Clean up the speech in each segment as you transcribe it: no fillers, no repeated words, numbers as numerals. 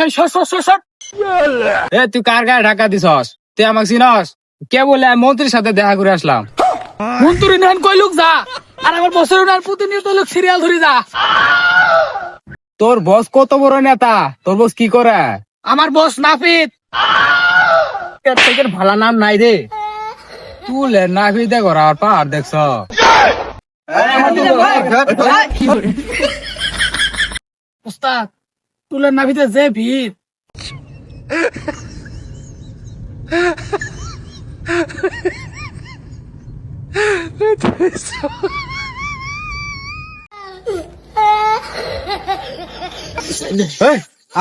এই সর। এ তুই কার গায়ে ঢাকা দিছস? তুই আমাকে চিনস? কে বলে আমি মন্ত্রীর সাথে দেখা করে আসলাম। মন্ত্রী নেন কই লোক যা, আর আমার বছরের আর প্রতিনিয়ত লোক সিরিয়াল ধরে যা। তোর বস কত বড় নেতা? তোর বস কি করে? আমার বস নাপিত। ভালো নাম নাই রে। তুলে নাপিত দেখ আর পাহাড় দেখছ। উস্তাদ, তুলের নাভিতে যে ভিড়।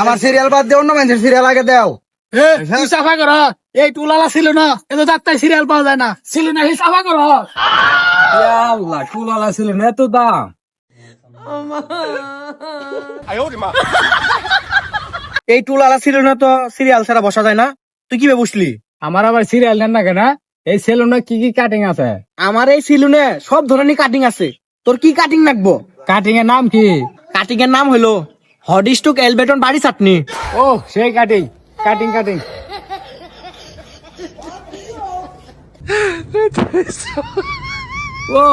আমার সিরিয়াল বাদ দিয়ে অন্য মানুষের সিরিয়াল আগে দাও। তুই সাফা কর। এই টুলালা ছিল না, এত যাত্রায় সিরিয়াল পাওয়া যায় না। ছিল না, এই সাফা কর। আল্লাহ, টুলালা ছিল না, এত দাম। এই টুলালা ছিল না তো সিরিয়াল ছাড়া বসা যায় না। তুই কি বুঝলি? আমার আবার সিরিয়াল নেন না কেন? এই সেলুনে কি কি কাটিং আছে? আমার এই সিলুনে সব ধরনের কাটিং আছে। তোর কি কাটিং লাগবো? কাটিং এর নাম কি? কাটিং এর নাম হলো হডিস্টুক এলবেটন বাড়ি চাটনি। ও সেই কাটিং। কাটিং ও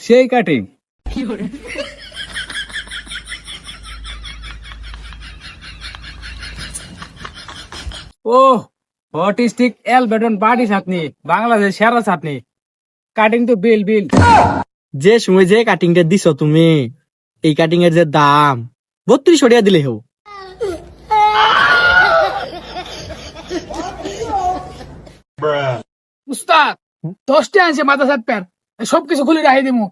সেই কাটিং। ও হটিস্টিক এল বেটন বাড়ি চাটনি, বাংলাদেশ সেরা চাটনি। কাটিং তো বিল। যে সময় যে কাটিংটা দিছো তুমি, এই কাটিং এর যে দাম 32 টাকা দিলে হেও। উস্তাদ 10টা আনছে মাথা সাত প্যার, সবকিছু খুলে রাখি দিমু।